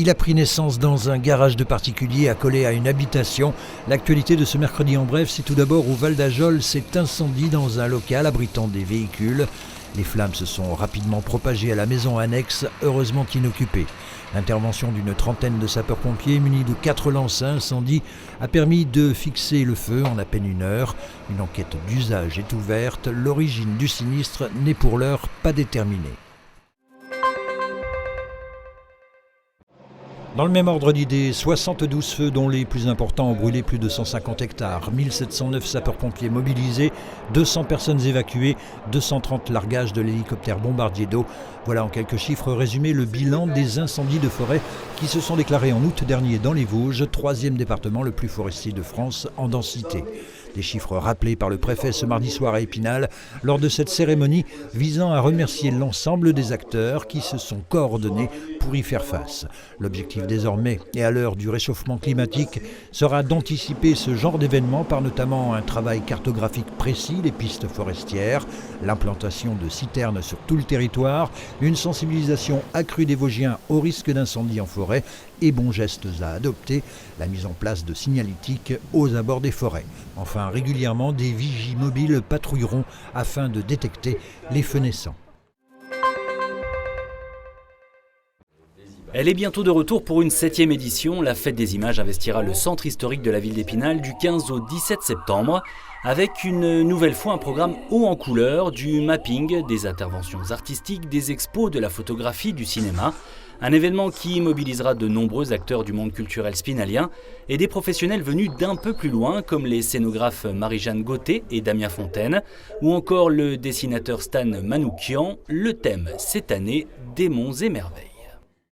Il a pris naissance dans un garage de particulier accolé à une habitation. L'actualité de ce mercredi en bref, c'est tout d'abord au Val d'Ajol, cet incendie dans un local abritant des véhicules. Les flammes se sont rapidement propagées à la maison annexe, heureusement inoccupée. L'intervention d'une trentaine de sapeurs-pompiers munis de 4 lances à incendie a permis de fixer le feu en à peine 1 heure. Une enquête d'usage est ouverte. L'origine du sinistre n'est pour l'heure pas déterminée. Dans le même ordre d'idées, 72 feux dont les plus importants ont brûlé plus de 150 hectares, 1709 sapeurs-pompiers mobilisés, 200 personnes évacuées, 230 largages de l'hélicoptère bombardier d'eau. Voilà en quelques chiffres résumés le bilan des incendies de forêt qui se sont déclarés en août dernier dans les Vosges, 3e département le plus forestier de France en densité. Des chiffres rappelés par le préfet ce mardi soir à Épinal lors de cette cérémonie visant à remercier l'ensemble des acteurs qui se sont coordonnés pour y faire face. L'objectif désormais, et à l'heure du réchauffement climatique, sera d'anticiper ce genre d'événements par notamment un travail cartographique précis des pistes forestières, l'implantation de citernes sur tout le territoire, une sensibilisation accrue des Vosgiens au risque d'incendie en forêt et bons gestes à adopter, la mise en place de signalétiques aux abords des forêts. Enfin, régulièrement, des vigies mobiles patrouilleront afin de détecter les feux naissants. Elle est bientôt de retour pour une 7e édition. La Fête des Images investira le centre historique de la ville d'Épinal du 15 au 17 septembre avec une nouvelle fois un programme haut en couleurs, du mapping, des interventions artistiques, des expos, de la photographie, du cinéma. Un événement qui mobilisera de nombreux acteurs du monde culturel spinalien et des professionnels venus d'un peu plus loin comme les scénographes Marie-Jeanne Gauthier et Damien Fontaine ou encore le dessinateur Stan Manoukian. Le thème cette année, démons et merveilles.